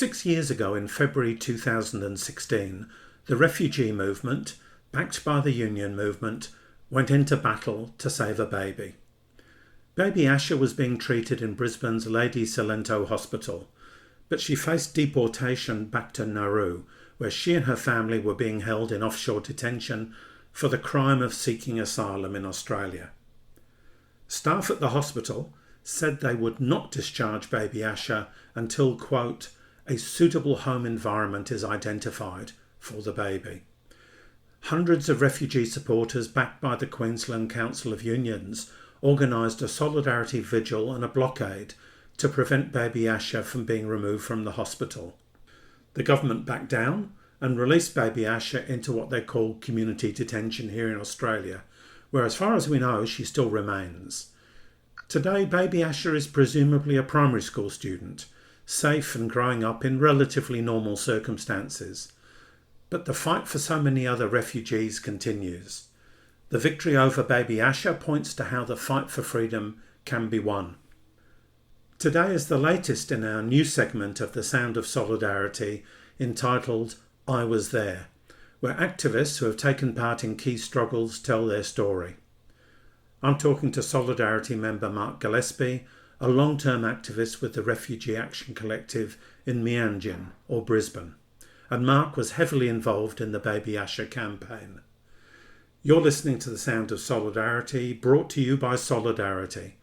6 years ago, in February 2016, the refugee movement, backed by the union movement, went into battle to save a baby. Baby Asha was being treated in Brisbane's Lady Cilento hospital, but she faced deportation back to Nauru, where she and her family were being held in offshore detention for the crime of seeking asylum in Australia. Staff at the hospital said they would not discharge Baby Asha until, quote, a suitable home environment is identified for the baby. Hundreds of refugee supporters backed by the Queensland Council of Unions organised a solidarity vigil and a blockade to prevent Baby Asha from being removed from the hospital. The government backed down and released Baby Asha into what they call community detention here in Australia, where as far as we know she still remains. Today, Baby Asha is presumably a primary school student, safe and growing up in relatively normal circumstances. But the fight for so many other refugees continues. The victory over Baby Asha points to how the fight for freedom can be won. Today is the latest in our new segment of The Sound of Solidarity, entitled I Was There, where activists who have taken part in key struggles tell their story. I'm talking to Solidarity member Mark Gillespie, a long-term activist with the Refugee Action Collective in Meanjin, or Brisbane, and Mark was heavily involved in the Baby Asha campaign. You're listening to The Sound of Solidarity, brought to you by Solidarity.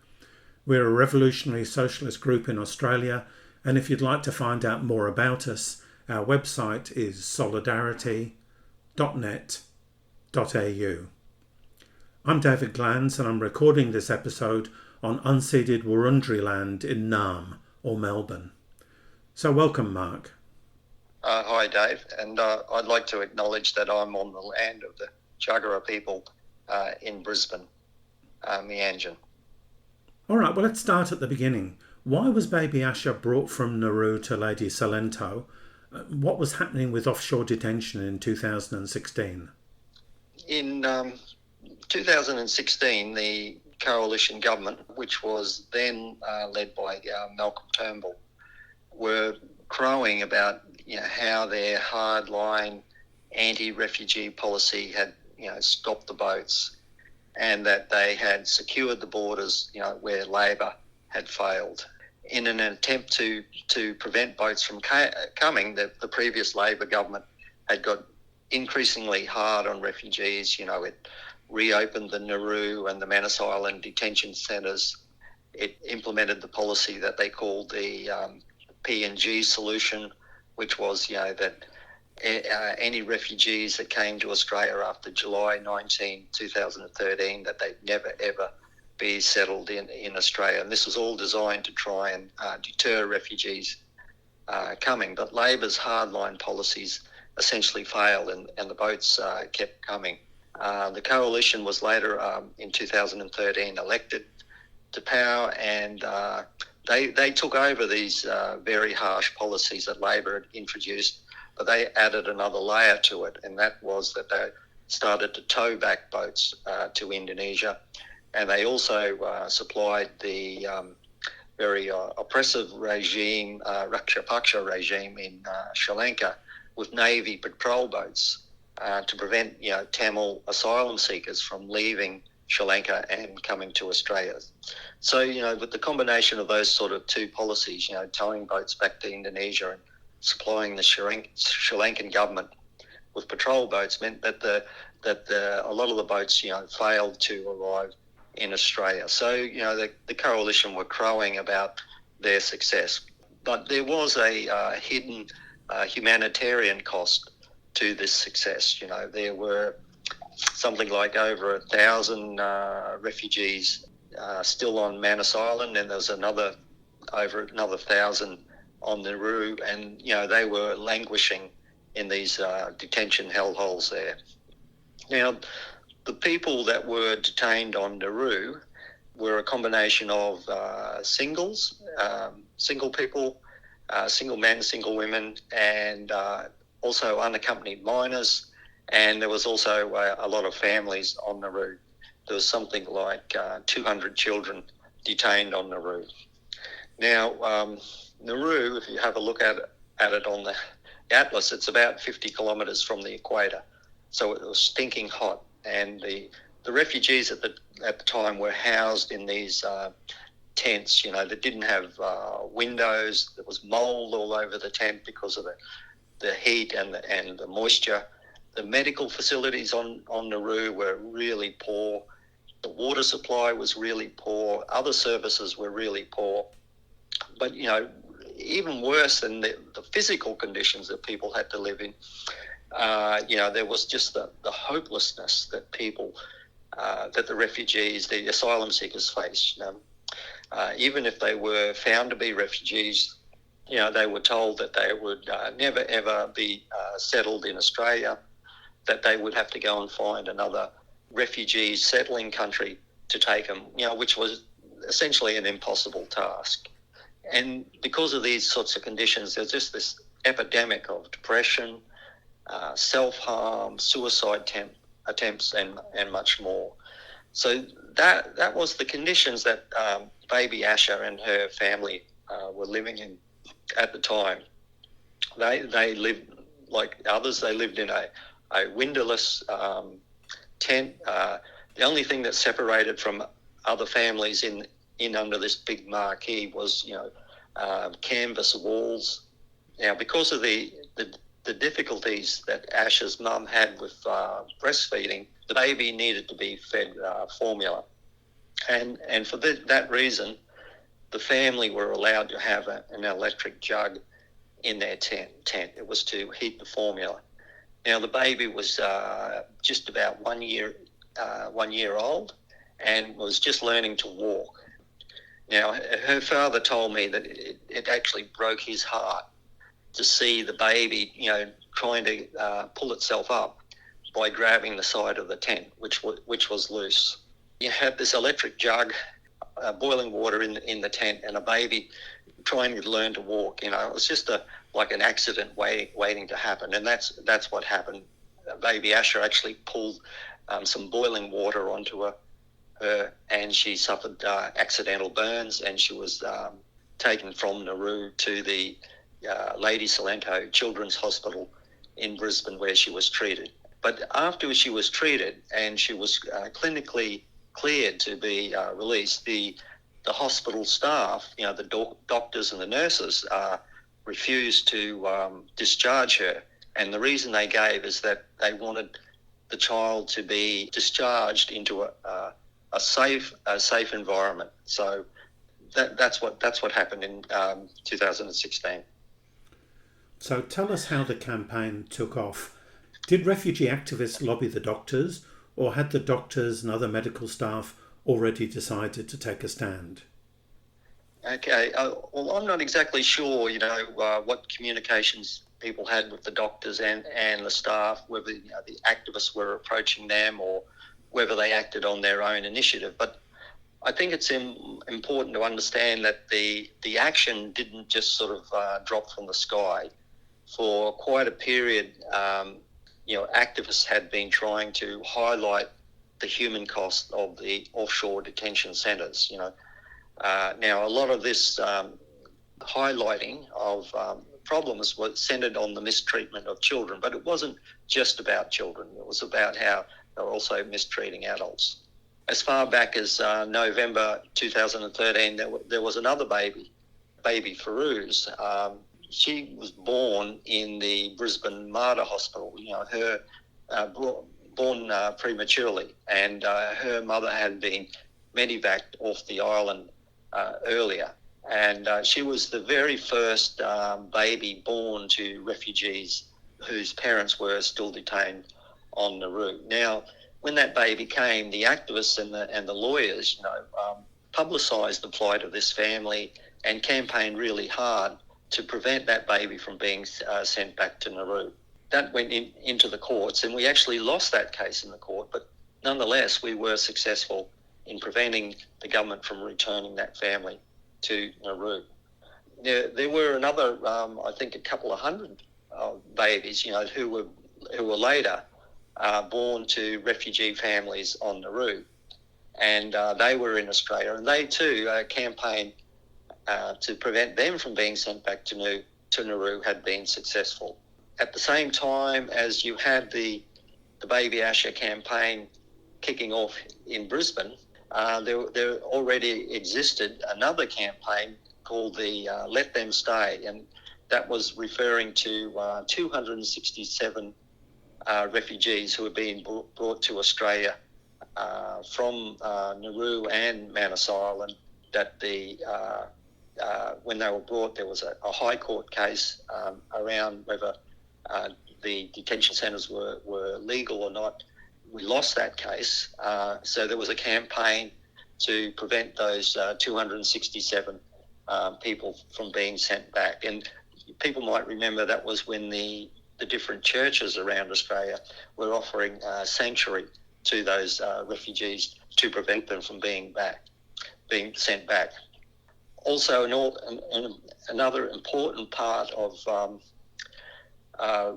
We're a revolutionary socialist group in Australia, and if you'd like to find out more about us, our website is solidarity.net.au. I'm David Glanz, and I'm recording this episode on unceded Wurundjeri land in Naarm, or Melbourne. So welcome, Mark. Hi, Dave, and I'd like to acknowledge that I'm on the land of the Jagera people in Brisbane, Meanjin. All right, well, let's start at the beginning. Why was Baby Asha brought from Nauru to Lady Cilento? What was happening with offshore detention in 2016? In 2016, the coalition government, which was then led by Malcolm Turnbull, were crowing about how their hard-line anti-refugee policy had stopped the boats, and that they had secured the borders where Labor had failed. In an attempt to prevent boats from coming, the previous Labor government had got increasingly hard on refugees. It reopened the Nauru and the Manus Island detention centres. It implemented the policy that they called the PNG solution, which was that any refugees that came to Australia after July 19, 2013, that they'd never ever be settled in Australia. And this was all designed to try and deter refugees coming. But Labor's hardline policies essentially failed, and the boats kept coming. The coalition was later, in 2013, elected to power, and they took over these very harsh policies that Labor had introduced, but they added another layer to it, and that was that they started to tow back boats to Indonesia, and they also supplied the very oppressive regime, Rajapaksa regime in Sri Lanka, with Navy patrol boats to prevent Tamil asylum seekers from leaving Sri Lanka and coming to Australia. So, with the combination of those sort of two policies, towing boats back to Indonesia and supplying the Sri Lankan government with patrol boats, meant that a lot of the boats, failed to arrive in Australia. So, the coalition were crowing about their success. But there was a hidden humanitarian cost to this success. There were something like over 1,000 refugees still on Manus Island, and there was over another 1,000 on Nauru, and they were languishing in these detention hellholes there. Now, the people that were detained on Nauru were a combination of single people, single men, single women, and also unaccompanied minors. And there was also a lot of families on Nauru. There was something like 200 children detained on Nauru. Now, Nauru, if you have a look at at it on the atlas, it's about 50 kilometres from the equator. So it was stinking hot. And the refugees at the time were housed in these tents, that didn't have windows. There was mould all over the tent because of the heat and the moisture. The medical facilities on Nauru were really poor. The water supply was really poor. Other services were really poor. But, even worse than the physical conditions that people had to live in, there was just the hopelessness that people, that the refugees, the asylum seekers faced. Even if they were found to be refugees, they were told that they would never, ever be settled in Australia, that they would have to go and find another refugee settling country to take them, which was essentially an impossible task. And because of these sorts of conditions, there's just this epidemic of depression, self-harm, suicide attempts, and much more. So that was the conditions that Baby Asha and her family were living in at the time. They lived like others. They lived in a windowless tent. The only thing that separated from other families in under this big marquee was canvas walls. Now, because of the difficulties that Asha's mum had with breastfeeding, the baby needed to be fed formula, and for that reason, the family were allowed to have an electric jug in their tent. It was to heat the formula. Now, the baby was just about 1 year old and was just learning to walk. Now, her father told me that it actually broke his heart to see the baby, trying to pull itself up by grabbing the side of the tent, which was loose. You had this electric jug, boiling water in the tent, and a baby trying to learn to walk. It was just like an accident waiting to happen, and that's what happened. Baby Asha actually pulled some boiling water onto her, and she suffered accidental burns, and she was taken from Nauru to the Lady Cilento Children's Hospital in Brisbane, where she was treated. But after she was treated and she was clinically cleared to be released, the hospital staff, the doctors and the nurses, refused to discharge her. And the reason they gave is that they wanted the child to be discharged into a safe environment. So that's what happened in 2016. So tell us how the campaign took off. Did refugee activists lobby the doctors, or had the doctors and other medical staff already decided to take a stand? Okay, well, I'm not exactly sure, what communications people had with the doctors and the staff, whether the activists were approaching them or whether they acted on their own initiative. But I think it's important to understand that the action didn't just sort of drop from the sky. For quite a period, activists had been trying to highlight the human cost of the offshore detention centres. Now, a lot of this highlighting of problems was centred on the mistreatment of children, but it wasn't just about children. It was about how they were also mistreating adults. As far back as November 2013, there was another baby Farouz. She was born in the Brisbane Mater Hospital. Her born prematurely, and her mother had been medevaced off the island earlier. And she was the very first baby born to refugees whose parents were still detained on Nauru. Now, when that baby came, the activists and the lawyers, publicised the plight of this family and campaigned really hard to prevent that baby from being sent back to Nauru. That went into the courts, and we actually lost that case in the court, but nonetheless, we were successful in preventing the government from returning that family to Nauru. There were another, I think, a couple of hundred babies, who were later born to refugee families on Nauru, and they were in Australia, and they too campaigned to prevent them from being sent back to to Nauru had been successful. At the same time as you had the Baby Asha campaign kicking off in Brisbane, there already existed another campaign called the Let Them Stay, and that was referring to 267 refugees who had been brought to Australia from Nauru and Manus Island. That when they were brought, there was a High Court case around whether the detention centres were legal or not. We lost that case, so there was a campaign to prevent those 267 people from being sent back. And people might remember that was when the different churches around Australia were offering sanctuary to those refugees to prevent them from being sent back. Also, another important part of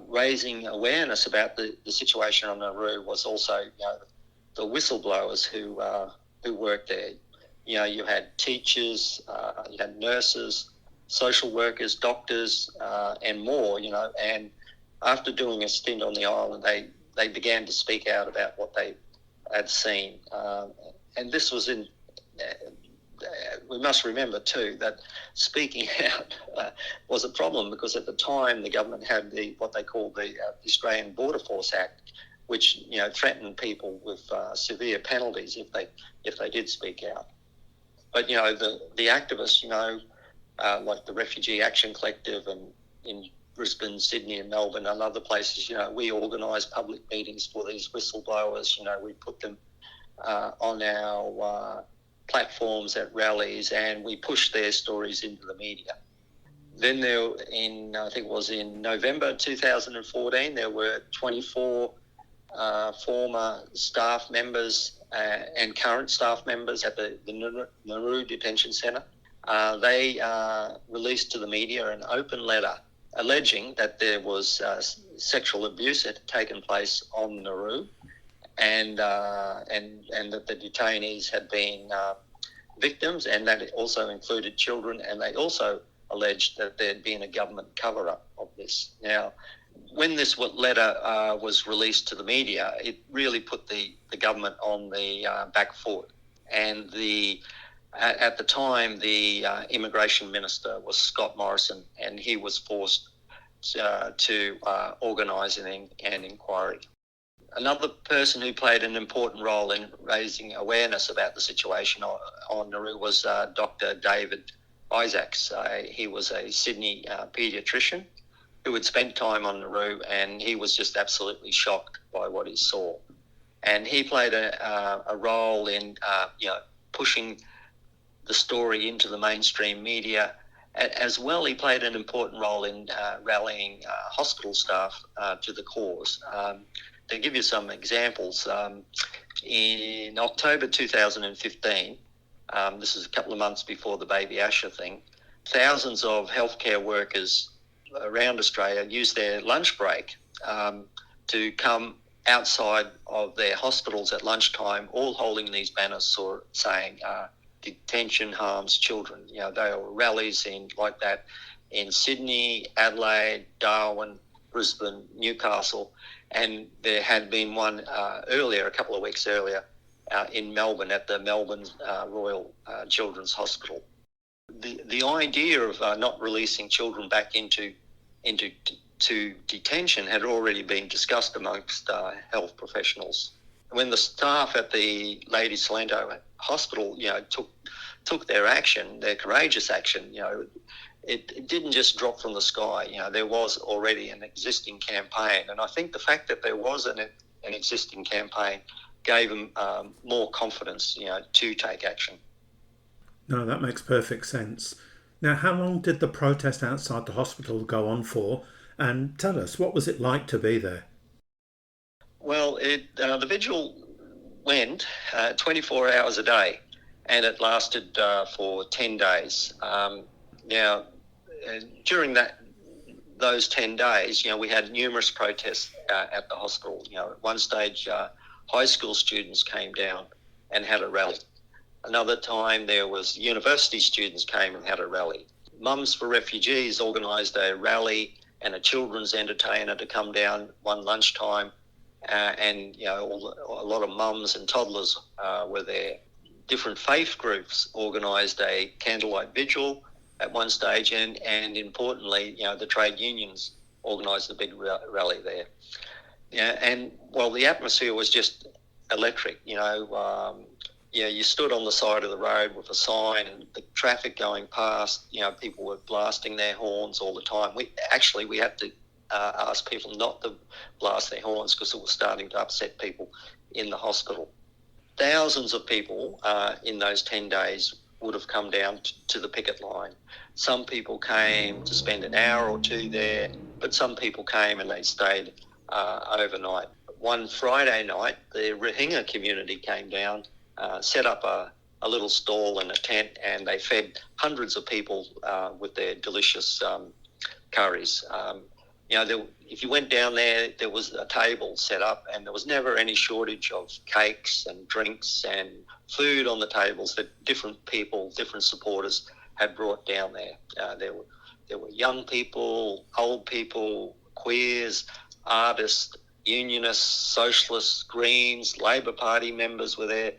raising awareness about the situation on Nauru was also, the whistleblowers who worked there. You had teachers, you had nurses, social workers, doctors, and more. And after doing a stint on the island, they began to speak out about what they had seen, and this was in. We must remember too that speaking out was a problem, because at the time the government had what they called the Australian Border Force Act, which threatened people with severe penalties if they did speak out. But the activists, like the Refugee Action Collective, and in Brisbane, Sydney, and Melbourne, and other places, we organised public meetings for these whistleblowers. We put them on our platforms at rallies, and we pushed their stories into the media. Then I think it was in November 2014, there were 24 former staff members and current staff members at the Nauru Detention Centre. They released to the media an open letter alleging that there was sexual abuse that had taken place on Nauru, and that the detainees had been victims, and that it also included children, and they also alleged that there had been a government cover-up of this. Now, when this letter was released to the media, it really put the government on the back foot, and at the time the immigration minister was Scott Morrison, and he was forced to organise an inquiry. Another person who played an important role in raising awareness about the situation on Nauru was Dr. David Isaacs. He was a Sydney paediatrician who had spent time on Nauru, and he was just absolutely shocked by what he saw. And he played a role in pushing the story into the mainstream media. As well, he played an important role in rallying hospital staff to the cause. To give you some examples, in October 2015, this is a couple of months before the Baby Asha thing, thousands of healthcare workers around Australia used their lunch break to come outside of their hospitals at lunchtime, all holding these banners saying detention harms children. There were rallies like that in Sydney, Adelaide, Darwin, Brisbane, Newcastle, and there had been one a couple of weeks earlier, in Melbourne at the Melbourne Royal Children's Hospital. The idea of not releasing children back into detention had already been discussed amongst health professionals. When the staff at the Lady Cilento Hospital, took their action, their courageous action, it didn't just drop from the sky. There was already an existing campaign, and I think the fact that there was an existing campaign gave them more confidence, to take action. No, that makes perfect sense. Now, how long did the protest outside the hospital go on for? And tell us, what was it like to be there? Well, the vigil went 24 hours a day, and it lasted for 10 days. Now, during those 10 days, we had numerous protests at the hospital. At one stage, high school students came down and had a rally. Another time, there was university students came and had a rally. Mums for Refugees organised a rally and a children's entertainer to come down one lunchtime, and a lot of mums and toddlers were there. Different faith groups organised a candlelight vigil at one stage, and importantly, the trade unions organised a big rally there. And the atmosphere was just electric. You stood on the side of the road with a sign, and the traffic going past. People were blasting their horns all the time. We had to ask people not to blast their horns because it was starting to upset people in the hospital. Thousands of people in those 10 days would have come down to the picket line. Some people came to spend an hour or two there, but some people came and they stayed overnight. One Friday night, the Rohingya community came down, set up a little stall and a tent, and they fed hundreds of people with their delicious curries. If you went down there was a table set up, and there was never any shortage of cakes and drinks and food on the tables that different people, different supporters had brought down there. There were young people, old people, queers, artists, unionists, socialists, Greens, Labor Party members were there.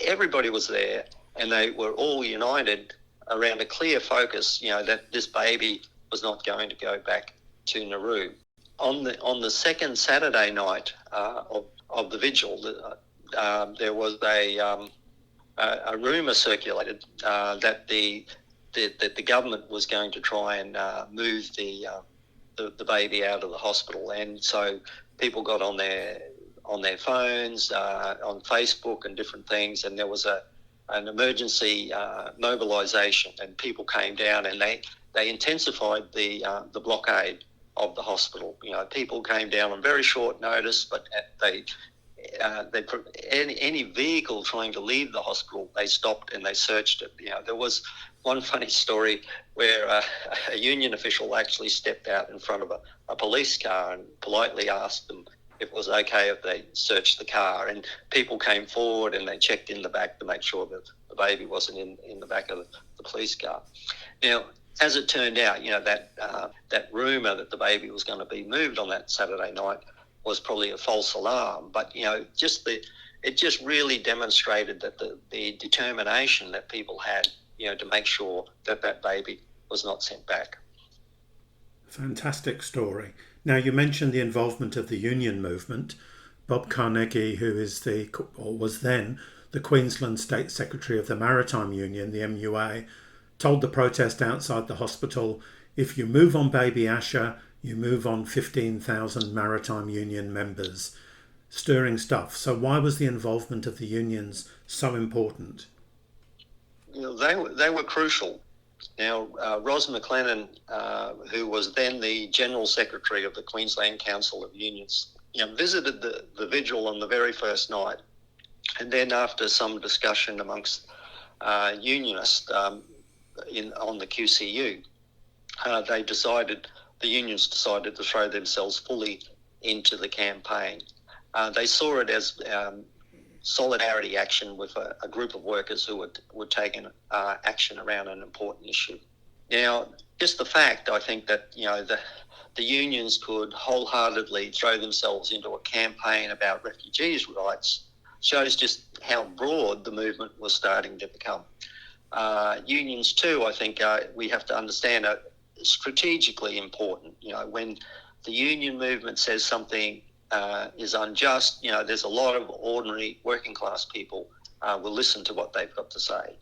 Everybody was there, and they were all united around a clear focus, that this baby was not going to go back to Nauru. On the second Saturday night of the vigil, there was a rumour circulated that the government was going to try and move the baby out of the hospital, and so people got on their phones, on Facebook and different things, and there was an emergency mobilisation, and people came down and they intensified the blockade of the hospital. People came down on very short notice, but any vehicle trying to leave the hospital, they stopped and they searched it. There was one funny story where a union official actually stepped out in front of a police car and politely asked them if it was okay if they searched the car, and people came forward and they checked in the back to make sure that the baby wasn't in the back of the police car. Now, as it turned out, that rumour that the baby was going to be moved on that Saturday night was probably a false alarm. But, it just really demonstrated that the determination that people had, to make sure that baby was not sent back. Fantastic story. Now, you mentioned the involvement of the union movement. Bob Carnegie, who was then the Queensland State Secretary of the Maritime Union, the MUA, told the protest outside the hospital, if you move on Baby Asha, you move on 15,000 Maritime Union members. Stirring stuff. So why was the involvement of the unions so important? They were crucial. Now, Ros McLennan, who was then the General Secretary of the Queensland Council of Unions, visited the vigil on the very first night. And then after some discussion amongst unionists on the QCU, the unions decided to throw themselves fully into the campaign. They saw it as solidarity action with a group of workers who were taking action around an important issue. Now, just the fact, I think, that the unions could wholeheartedly throw themselves into a campaign about refugees' rights shows just how broad the movement was starting to become. Unions too, I think, we have to understand, are strategically important. When the union movement says something is unjust, there's a lot of ordinary working class people will listen to what they've got to say.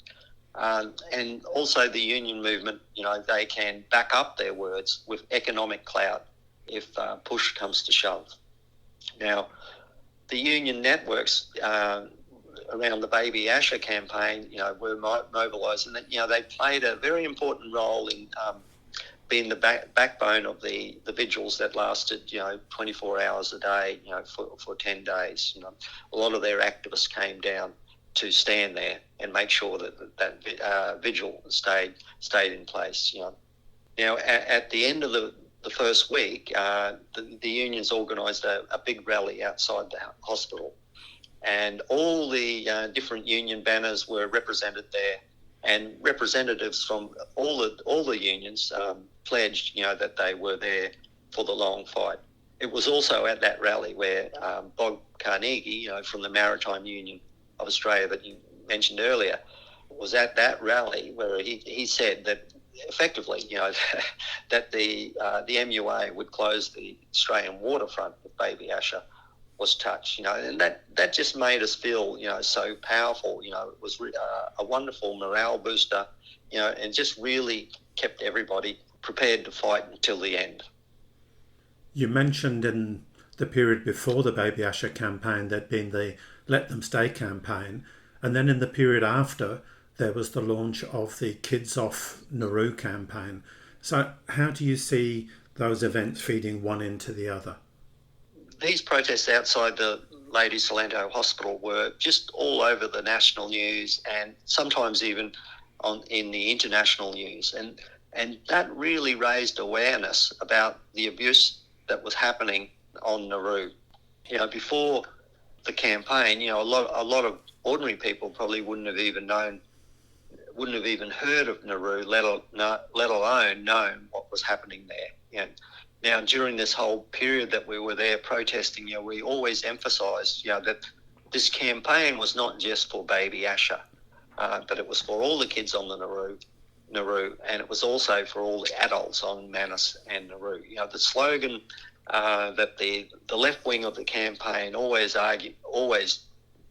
And also the union movement, they can back up their words with economic clout if push comes to shove. Now, the union networks around the Baby Asha campaign, were mobilised, and they played a very important role in being the backbone of the vigils that lasted, 24 hours a day, for 10 days. A lot of their activists came down to stand there and make sure that vigil stayed in place. Now, at the end of the first week, the unions organised a big rally outside the hospital, and all the different union banners were represented there, and representatives from all the unions pledged, that they were there for the long fight. It was also at that rally where Bob Carnegie, from the Maritime Union of Australia that you mentioned earlier, was at that rally where he said that effectively, that the MUA would close the Australian waterfront if Baby Asha was touched, and that just made us feel, so powerful. It was a wonderful morale booster, and just really kept everybody prepared to fight until the end. You mentioned in the period before the Baby Asha campaign there'd been the Let Them Stay campaign, and then in the period after there was the launch of the Kids Off Nauru campaign. So how do you see those events feeding one into the other? These protests outside the Lady Cilento Hospital were just all over the national news and sometimes even in the international news. And that really raised awareness about the abuse that was happening on Nauru. Before the campaign, a lot of ordinary people probably wouldn't have even heard of Nauru, let alone known what was happening there. Now, during this whole period that we were there protesting, we always emphasised, that this campaign was not just for Baby Asha, but it was for all the kids on the Nauru, and it was also for all the adults on Manus and Nauru. The slogan that the left wing of the campaign always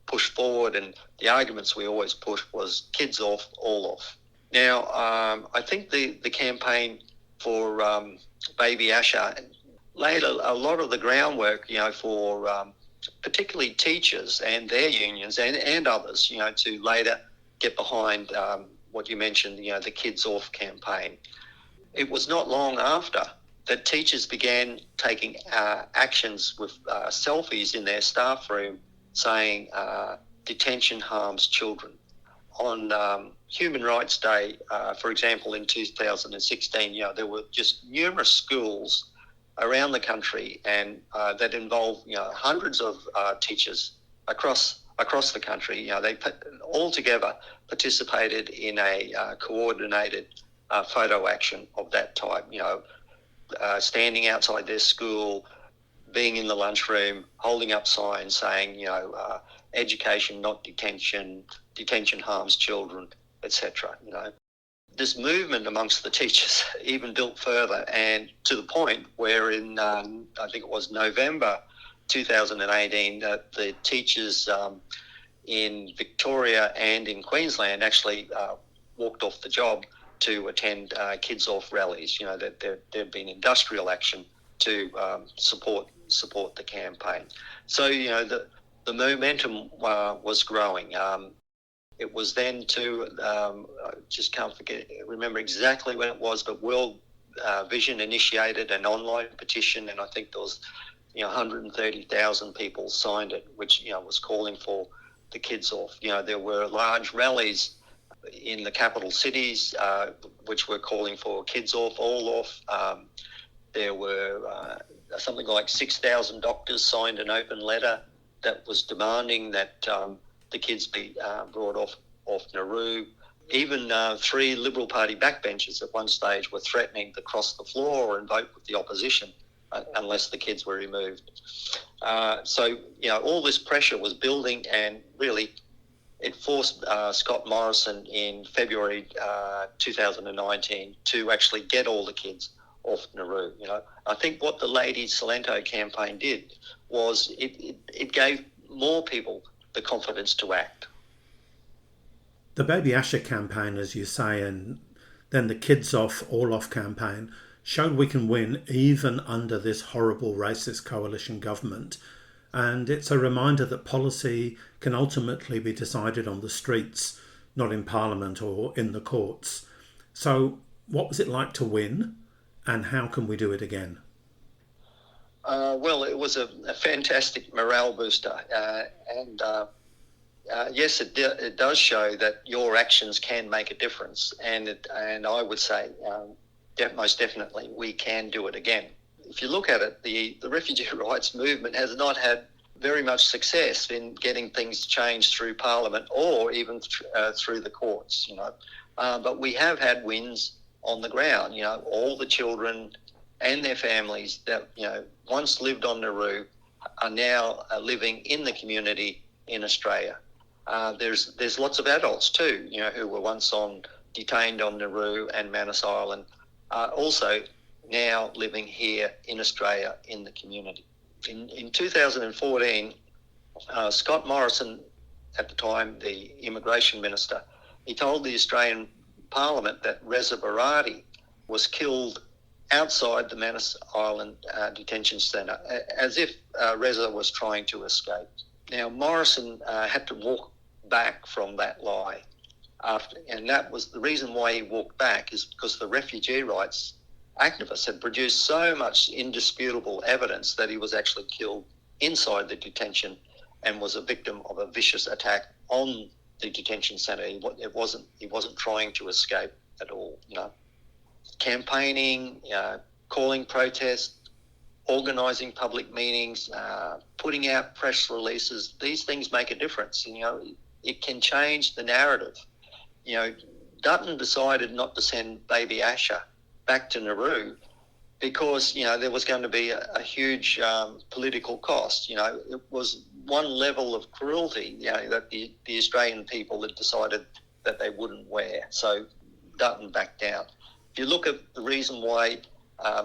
pushed forward, and the arguments we always pushed was kids off, all off. Now, I think the campaign for Baby Asha laid a lot of the groundwork, for particularly teachers and their unions and others, to later get behind what you mentioned, the Kids Off campaign. It was not long after that teachers began taking actions with selfies in their staff room saying detention harms children. On Human Rights Day, for example, in 2016, there were just numerous schools around the country and that involved, hundreds of teachers across the country. They all together participated in a coordinated photo action of that type. Standing outside their school, being in the lunchroom, holding up signs saying, education, not detention, detention harms children, etc. This movement amongst the teachers even built further, and to the point where in, I think it was November 2018, that the teachers in Victoria and in Queensland actually walked off the job to attend Kids Off rallies. That there'd been industrial action to support the campaign. So the momentum was growing. It was then too, just can't remember exactly when it was, but World Vision initiated an online petition, and I think there was 130,000 people signed it, which was calling for the Kids Off. There were large rallies in the capital cities which were calling for Kids Off, all off. There were something like 6,000 doctors signed an open letter that was demanding that the kids be brought off Nauru. Even 3 Liberal Party backbenchers at one stage were threatening to cross the floor and vote with the opposition unless the kids were removed. So all this pressure was building, and really it forced Scott Morrison in February 2019 to actually get all the kids off Nauru. I think what the Lady Cilento campaign did was it gave more people the confidence to act. The Baby Asha campaign, as you say, and then the Kids Off, All Off campaign showed we can win even under this horrible racist coalition government. And it's a reminder that policy can ultimately be decided on the streets, not in Parliament or in the courts. So what was it like to win, and how can we do it again? Well, it was a fantastic morale booster, and yes, it does show that your actions can make a difference, and I would say most definitely we can do it again. If you look at it, the refugee rights movement has not had very much success in getting things changed through Parliament or even through the courts, But we have had wins on the ground. All the children and their families that, once lived on Nauru are now living in the community in Australia. There's lots of adults too, who were once detained on Nauru and Manus Island, also now living here in Australia in the community. In 2014, Scott Morrison, at the time the immigration minister, he told the Australian Parliament that Reza Barati was killed outside the Manus Island detention centre, as if Reza was trying to escape. Now, Morrison had to walk back from that lie. And that was the reason why he walked back, is because the refugee rights activists had produced so much indisputable evidence that he was actually killed inside the detention and was a victim of a vicious attack on the detention centre. He wasn't trying to escape at all. Campaigning, calling protests, organising public meetings, putting out press releases. These things make a difference. It can change the narrative. Dutton decided not to send Baby Asha back to Nauru because, there was going to be a huge political cost. It was one level of cruelty, that the Australian people had decided that they wouldn't wear. So Dutton backed down. If you look at the reason why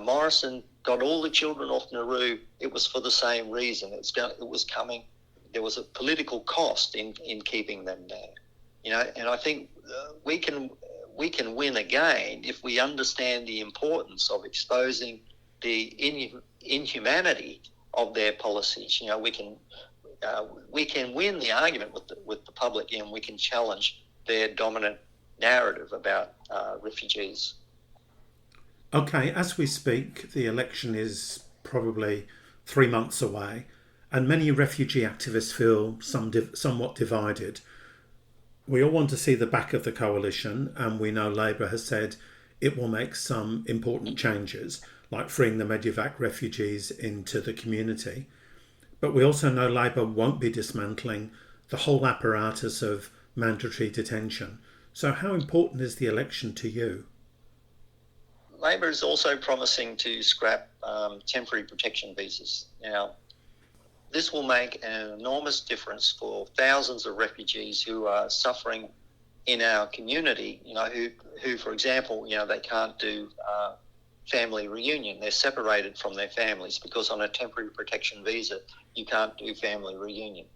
Morrison got all the children off Nauru, it was for the same reason. There was a political cost in keeping them there. And I think we can win again if we understand the importance of exposing the inhumanity of their policies. We can win the argument with the public, and we can challenge their dominant narrative about refugees. Okay, as we speak, the election is probably 3 months away, and many refugee activists feel somewhat divided. We all want to see the back of the coalition, and we know Labor has said it will make some important changes, like freeing the Medevac refugees into the community. But we also know Labor won't be dismantling the whole apparatus of mandatory detention. So how important is the election to you? Labor is also promising to scrap temporary protection visas. Now, this will make an enormous difference for thousands of refugees who are suffering in our community, who, for example, they can't do family reunion. They're separated from their families because on a temporary protection visa, you can't do family reunion.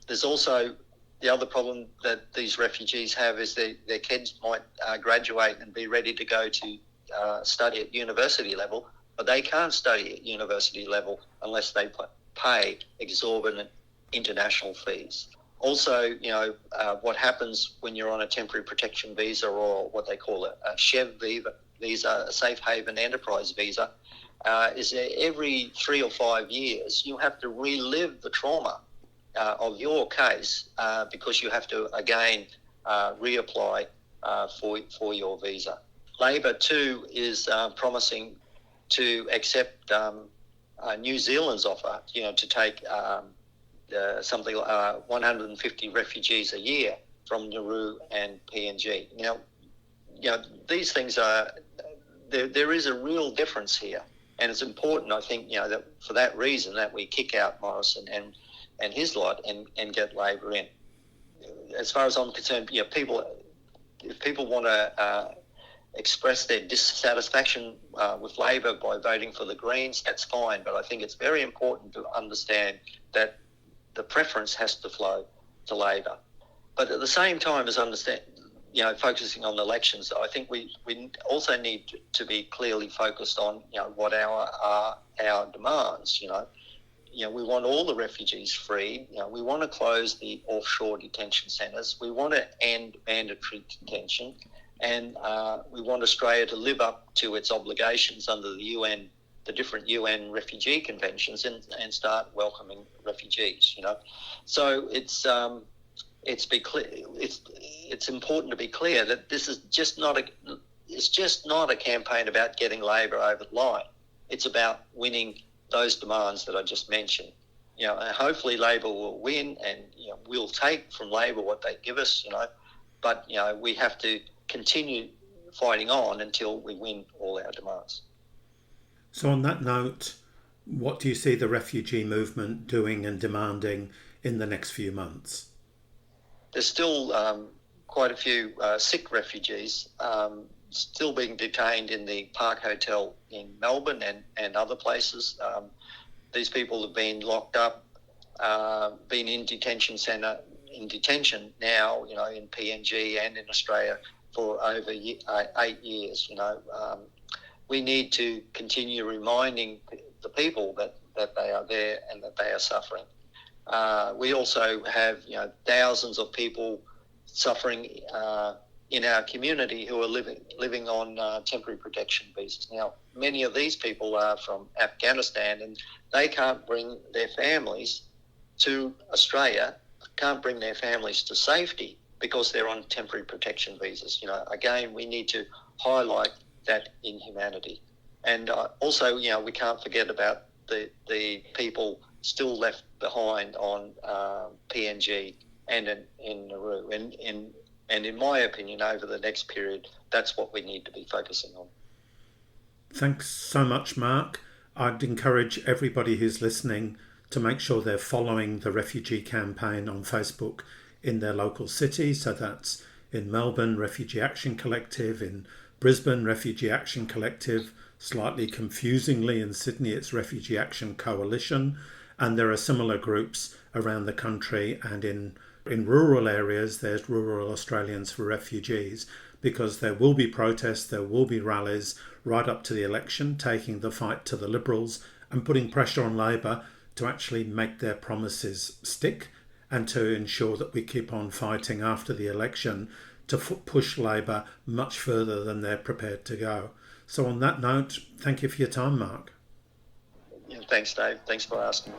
There's also the other problem that these refugees have is their kids might graduate and be ready to go to study at university level, but they can't study at university level unless they pay exorbitant international fees. Also, what happens when you're on a temporary protection visa, or what they call a SHEV visa, a safe haven enterprise visa, is that every 3 or 5 years you have to relive the trauma of your case because you have to again reapply for your visa. Labor too is promising to accept New Zealand's offer, to take something like 150 refugees a year from Nauru and PNG. Now, these things are there is a real difference here, and it's important, I think, that for that reason that we kick out Morrison and his lot and get Labor in. As far as I'm concerned, if people want to express their dissatisfaction with Labor by voting for the Greens, that's fine. But I think it's very important to understand that the preference has to flow to Labor. But at the same time as focusing on the elections, I think we also need to be clearly focused on, what our demands. We want all the refugees freed. We want to close the offshore detention centres. We want to end mandatory detention. And we want Australia to live up to its obligations under the different UN refugee conventions, and start welcoming refugees. So it's important to be clear that this is just not a campaign about getting Labor over the line. It's about winning those demands that I just mentioned. and hopefully Labor will win, and we'll take from Labor what they give us, but we have to continue fighting on until we win all our demands. So on that note, what do you see the refugee movement doing and demanding in the next few months? There's still quite a few sick refugees still being detained in the Park Hotel in Melbourne and other places. These people have been locked up, been in detention now, in PNG and in Australia for over 8 years. We need to continue reminding the people that they are there and that they are suffering. We also have, thousands of people suffering in our community who are living on temporary protection visas. Now, many of these people are from Afghanistan, and they can't bring their families to Australia, can't bring their families to safety because they're on temporary protection visas. Again, we need to highlight that inhumanity. And also, we can't forget about the people still left behind on PNG and in Nauru. And in my opinion, over the next period, that's what we need to be focusing on. Thanks so much, Mark. I'd encourage everybody who's listening to make sure they're following the refugee campaign on Facebook in their local city. So that's in Melbourne, Refugee Action Collective, in Brisbane, Refugee Action Collective, slightly confusingly in Sydney it's Refugee Action Coalition, and there are similar groups around the country, and in rural areas there's Rural Australians for Refugees, because there will be protests, there will be rallies right up to the election, taking the fight to the Liberals and putting pressure on Labor to actually make their promises stick and to ensure that we keep on fighting after the election to push Labor much further than they're prepared to go. So on that note, thank you for your time, Mark. Thanks, Dave. Thanks for asking me.